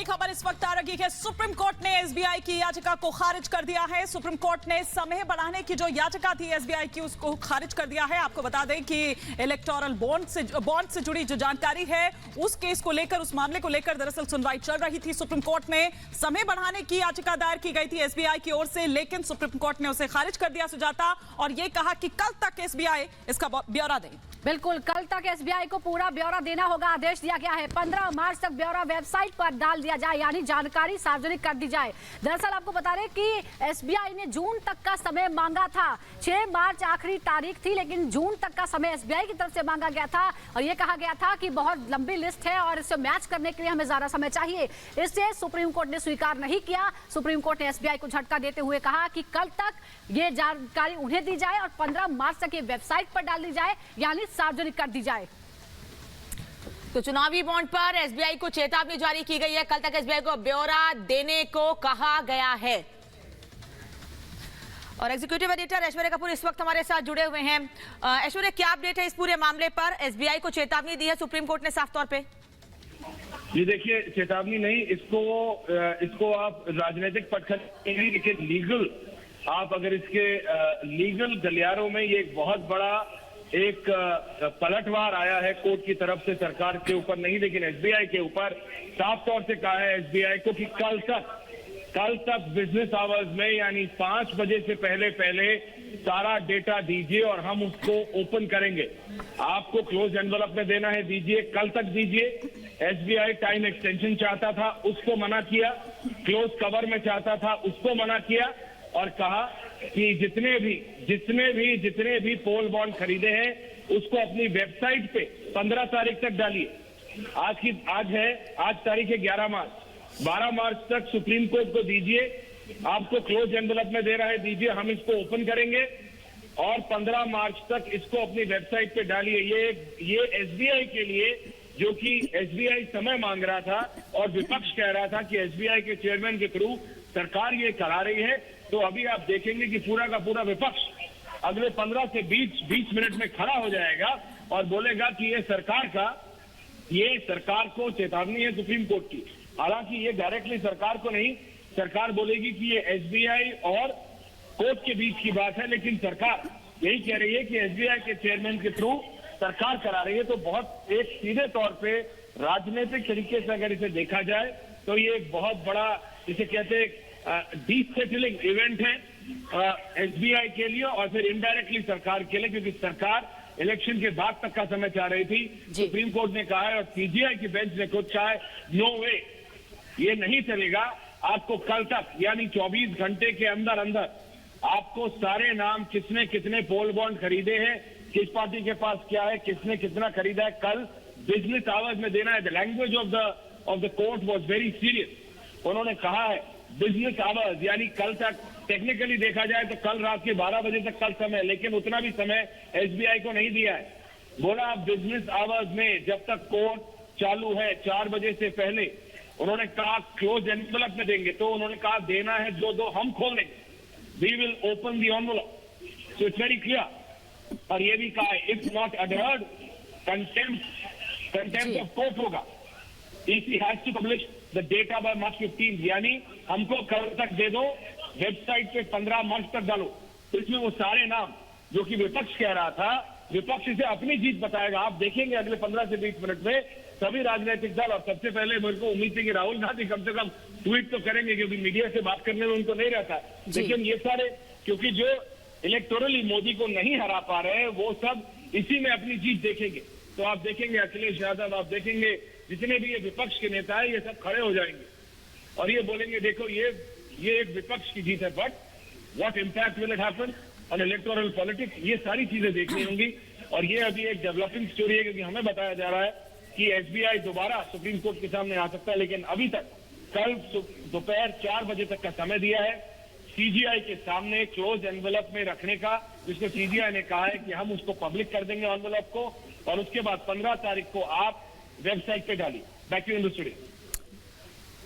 बड़ी खबर इस वक्त आ रही है। सुप्रीम कोर्ट ने एसबीआई की याचिका को खारिज कर दिया है। सुप्रीम कोर्ट ने समय बढ़ाने की जो याचिका थी एसबीआई की, उसको खारिज कर दिया है। आपको बता दें कि इलेक्टोरल बॉन्ड से जुड़ी जो जानकारी है, उस केस को लेकर, उस मामले को लेकर दरअसल सुनवाई चल रही थी। सुप्रीम कोर्ट में समय बढ़ाने की याचिका दायर की गई थी एसबीआई की ओर से, लेकिन सुप्रीम कोर्ट ने उसे खारिज कर दिया सुजाता, और ये कहा कि कल तक एसबीआई इसका ब्यौरा दे। बिल्कुल, कल तक एसबीआई को पूरा ब्यौरा देना होगा। आदेश दिया गया है 15 मार्च तक ब्यौरा वेबसाइट पर डाल दिया जाए, यानी जानकारी सार्वजनिक कर दी जाए। दरअसल आपको बता रहे कि एसबीआई ने जून तक का समय मांगा था। 6 मार्च आखिरी तारीख थी, लेकिन जून तक का समय एसबीआई की तरफ से मांगा गया था और ये कहा गया था कि बहुत लंबी लिस्ट है और इसे मैच करने के लिए हमें ज्यादा समय चाहिए। इससे सुप्रीम कोर्ट ने स्वीकार नहीं किया। सुप्रीम कोर्ट ने एसबीआई को झटका देते हुए कहा कि कल तक ये जानकारी उन्हें दी जाए और 15 मार्च तक ये वेबसाइट पर डाल दी जाए, यानी सार्वजनिक कर दी जाए। तो चुनावी बॉन्ड पर एसबीआई को चेतावनी जारी की गई है। कल तक एसबीआई को ब्यौरा देने को कहा गया है। और एग्जीक्यूटिव एडिटर ऐश्वर्या कपूर इस वक्त हमारे साथ जुड़े हुए हैं। ऐश्वर्या, क्या अपडेट है इस पूरे मामले पर? एसबीआई को चेतावनी दी है सुप्रीम कोर्ट ने साफ तौर पे। जी देखिए, चेतावनी नहीं, इसको आप राजनीतिक पटखनी नहीं, लेकिन लीगल, आप अगर इसके लीगल गलियारों में ये एक बहुत बड़ा एक पलटवार आया है कोर्ट की तरफ से, सरकार के ऊपर नहीं लेकिन एसबीआई के ऊपर। साफ तौर से कहा है एसबीआई को कि कल तक बिजनेस आवर्स में, यानी 5 बजे से पहले सारा डेटा दीजिए और हम उसको ओपन करेंगे। आपको क्लोज एनवलप में देना है, दीजिए, कल तक दीजिए। एसबीआई टाइम एक्सटेंशन चाहता था, उसको मना किया। क्लोज कवर में चाहता था, उसको मना किया और कहा कि जितने भी पोल बॉन्ड खरीदे हैं उसको अपनी वेबसाइट पे 15 तारीख तक डालिए। आज तारीख है 11 मार्च, 12 मार्च तक सुप्रीम कोर्ट को दीजिए। आपको क्लोज एनवलप में दे रहा है, दीजिए, हम इसको ओपन करेंगे और 15 मार्च तक इसको अपनी वेबसाइट पे डालिए। ये एसबीआई के लिए, जो कि एसबीआई समय मांग रहा था और विपक्ष कह रहा था कि एसबीआई के चेयरमैन के थ्रू सरकार ये करा रही है, तो अभी आप देखेंगे कि पूरा का पूरा विपक्ष अगले 15 से 20 मिनट में खड़ा हो जाएगा और बोलेगा कि ये सरकार को चेतावनी है सुप्रीम कोर्ट की। हालांकि ये डायरेक्टली सरकार को नहीं, सरकार बोलेगी कि ये एसबीआई और कोर्ट के बीच की बात है, लेकिन सरकार यही कह रही है कि एसबीआई के चेयरमैन के थ्रू सरकार करा रही है। तो बहुत एक सीधे तौर पे राजनीतिक तरीके से अगर इसे देखा जाए तो ये एक बहुत बड़ा, जिसे कहते हैं, डीसेटलिंग इवेंट है एसबीआई के लिए और फिर इनडायरेक्टली सरकार के लिए, क्योंकि सरकार इलेक्शन के बाद तक का समय चाह रही थी। सुप्रीम कोर्ट ने कहा है और सीजीआई की बेंच ने खुद कहा है, नो वे, ये नहीं चलेगा। आपको कल तक, यानी 24 घंटे के अंदर आपको सारे नाम, किसने कितने पोल बॉन्ड खरीदे हैं, किस पार्टी के पास क्या है, किसने कितना खरीदा है, कल बिजनेस आवर्स में देना है। The language of the court was very serious. उन्होंने कहा है बिजनेस आवर्स, यानी कल तक, टेक्निकली देखा जाए तो कल रात के 12 बजे तक कल समय, लेकिन उतना भी समय एसबीआई को नहीं दिया है। बोला आप बिजनेस आवर्स में, जब तक कोर्ट चालू है 4 बजे से पहले, उन्होंने कहा क्लोज एनवलप में देंगे, तो उन्होंने कहा देना है जो हम खोल देंगे, we will open the envelope. So it's very clear. और ये भी कहा है, if not adhered, contempt of court होगा। EC has to publish the data by March 15, यानी हमको कल तक दे दो, वेबसाइट पे 15 मार्च तक डालो। तो इसमें वो सारे नाम जो कि विपक्ष कह रहा था, विपक्ष इसे अपनी जीत बताएगा। आप देखेंगे अगले 15 से 20 मिनट में सभी राजनीतिक दल, और सबसे पहले मेरे को उम्मीद है कि राहुल गांधी कम से कम ट्वीट तो करेंगे, क्योंकि मीडिया से बात करने में उनको नहीं रहता। लेकिन ये सारे, क्योंकि जो इलेक्टोरली मोदी को नहीं हरा पा रहे हैं, वो सब इसी में अपनी जीत देखेंगे। तो आप देखेंगे अखिलेश यादव, आप देखेंगे जितने भी ये विपक्ष के नेता है, ये सब खड़े हो जाएंगे और ये बोलेंगे, देखो ये एक विपक्ष की जीत है, but what impact will it happen on electoral politics, ये सारी चीजें देखनी होंगी। और ये अभी एक डेवलपिंग स्टोरी है, क्योंकि हमें बताया जा रहा है कि एसबीआई दोबारा सुप्रीम कोर्ट के सामने आ सकता है, लेकिन अभी तक कल दोपहर 4 बजे तक का समय दिया है सीजीआई के सामने क्लोज एनवलप में रखने का, जिसको सीजीआई ने कहा है कि हम उसको पब्लिक कर देंगे एनवलप को, और उसके बाद 15 तारीख को आप वेबसाइट पे डालिए। Back to in the studio.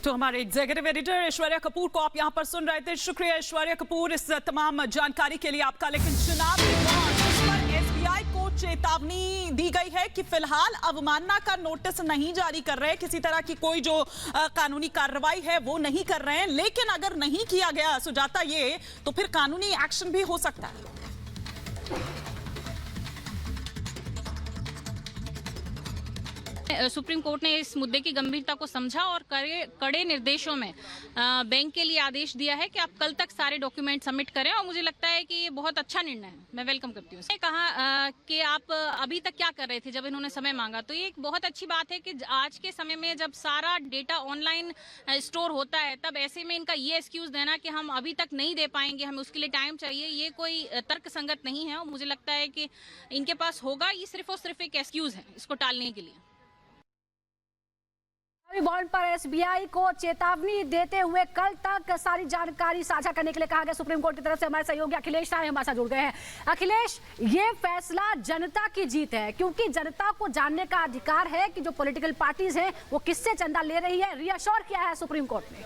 तो हमारे एग्जीक्यूटिव एडिटर ऐश्वर्या कपूर को आप यहां पर सुन रहे थे। शुक्रिया ऐश्वर्या कपूर इस तमाम जानकारी के लिए आपका। लेकिन चुनाव के दौरान एसबीआई को चेतावनी दी गई है कि फिलहाल अवमानना का नोटिस नहीं जारी कर रहे हैं, किसी तरह की कोई जो कानूनी कार्रवाई है वो नहीं कर रहे हैं, लेकिन अगर नहीं किया गया सुजाता ये, तो फिर कानूनी एक्शन भी हो सकता है। सुप्रीम कोर्ट ने इस मुद्दे की गंभीरता को समझा और कड़े निर्देशों में बैंक के लिए आदेश दिया है कि आप कल तक सारे डॉक्यूमेंट सबमिट करें, और मुझे लगता है कि ये बहुत अच्छा निर्णय है, मैं वेलकम करती हूँ। उसने कहा कि आप अभी तक क्या कर रहे थे जब इन्होंने समय मांगा, तो ये एक बहुत अच्छी बात है कि आज के समय में जब सारा डेटा ऑनलाइन स्टोर होता है, तब ऐसे में इनका ये एक्सक्यूज देना कि हम अभी तक नहीं दे पाएंगे, हमें उसके लिए टाइम चाहिए, ये कोई तर्कसंगत नहीं है। और मुझे लगता है कि इनके पास होगा, ये सिर्फ और सिर्फ एक एक्सक्यूज है इसको टालने के लिए। बॉन्ड पर एसबीआई को चेतावनी देते हुए कल तक सारी जानकारी साझा करने के लिए कहा गया सुप्रीम कोर्ट की तरफ से। हमारे सहयोगी अखिलेश राय हमारे साथ जुड़ गए हैं। अखिलेश, ये फैसला जनता की जीत है, क्योंकि जनता को जानने का अधिकार है कि जो पॉलिटिकल पार्टीज हैं वो किससे चंदा ले रही है। रियश्योर किया है सुप्रीम कोर्ट ने।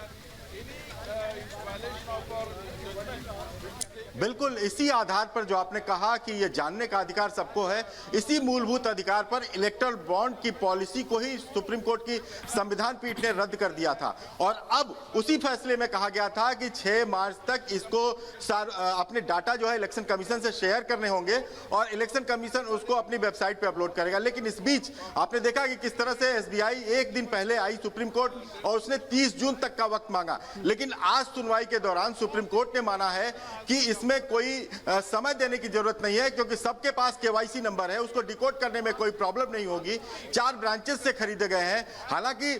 बिल्कुल इसी आधार पर जो आपने कहा कि ये जानने का अधिकार सबको है, इसी मूलभूत अधिकार पर इलेक्टोरल बॉन्ड की पॉलिसी को ही सुप्रीम कोर्ट की संविधान पीठ ने रद्द कर दिया था। और अब उसी फैसले में कहा गया था कि 6 मार्च तक इसको अपने डाटा जो है इलेक्शन कमीशन से शेयर करने होंगे और इलेक्शन कमीशन उसको अपनी वेबसाइट पे अपलोड करेगा। लेकिन इस बीच आपने देखा कि किस तरह से एसबीआई एक दिन पहले आई सुप्रीम कोर्ट और उसने 30 जून तक का वक्त मांगा। लेकिन आज सुनवाई के दौरान सुप्रीम कोर्ट ने माना है कि इसमें कोई समय देने की जरूरत नहीं है, क्योंकि सबके पास केवाईसी नंबर है, उसको डिकोड करने में कोई प्रॉब्लम नहीं होगी। 4 ब्रांचेस से खरीदे गए हैं। हालांकि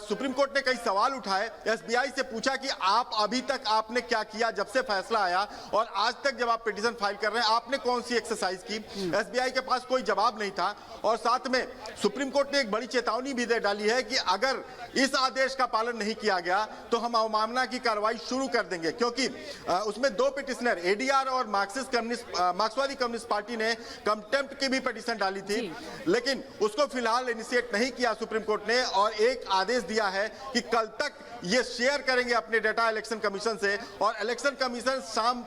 सुप्रीम कोर्ट ने कई सवाल उठाए, एसबीआई से पूछा कि आप अभी तक आपने क्या किया जब से फैसला आया, और आज तक जब आप पिटीशन फाइल कर रहे हैं आपने कौन सी एक्सरसाइज की। एसबीआई के पास कोई जवाब नहीं था। और साथ में सुप्रीम कोर्ट ने एक बड़ी चेतावनी भी दे डाली है कि अगर इस आदेश का पालन नहीं किया गया तो हम अवमानना की कार्रवाई शुरू कर देंगे, क्योंकि उसमें 2 पिटिशनर एडीआर और मार्क्सवादी कम्युनिस्ट पार्टी ने कंटेम्प्ट की भी पिटीशन डाली थी, लेकिन उसको फिलहाल इनिशिएट नहीं किया सुप्रीम कोर्ट ने, और एक आदेश दिया है कि कल तक ये शेयर करेंगे अपने डाटा इलेक्शन कमीशन से, और इलेक्शन कमीशन शाम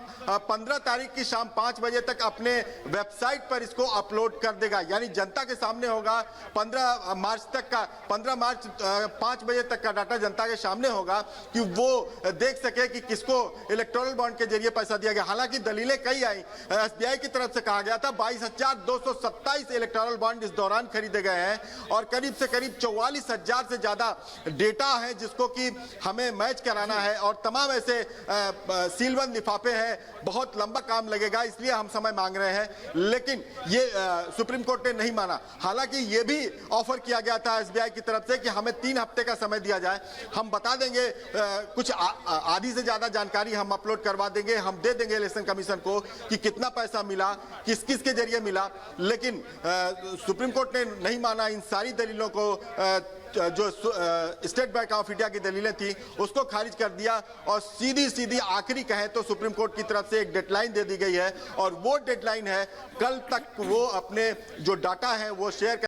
15 तारीख की शाम 5 बजे तक अपने वेबसाइट पर इसको अपलोड कर देगा। यानी जनता के सामने होगा। 15 मार्च 5 बजे तक का डाटा जनता के सामने होगा कि वो देख सके कि किसको इलेक्टोरल बॉन्ड के जरिए पैसा दिया गया। हालांकि दलीलें कई आई। एसबीआई की तरफ से कहा गया था 22,227 इलेक्टोरल बॉन्ड इस दौरान खरीदे गए हैं, और करीब से करीब 44,000 से ज्यादा डेटा है जिसको कि हमें मैच कराना है, और तमाम ऐसे सीलबंद लिफाफे हैं। बहुत लंबा काम लगेगा, इसलिए हम समय मांग रहे हैं, लेकिन ये सुप्रीम कोर्ट ने नहीं माना। हालांकि ये भी ऑफर किया गया था एसबीआई की तरफ से कि हमें 3 हफ्ते का समय दिया जाए, हम बता देंगे कुछ आधी से ज्यादा जानकारी हम अपलोड करवा देंगे, हम दे देंगे इलेक्शन कमीशन को कि कितना पैसा मिला, किस किस के जरिए मिला। लेकिन सुप्रीम कोर्ट ने नहीं माना। इन सारी दलीलों को जो स्टेट बैंक ऑफ इंडिया की दलीलें थी उसको खारिज कर दिया, और सीधी आखिरी कहें तो सुप्रीम कोर्ट की तरफ से एक डेडलाइन दे दी गई है, और वो डेडलाइन है कल तक वो अपने जो डाटा है वो शेयर कर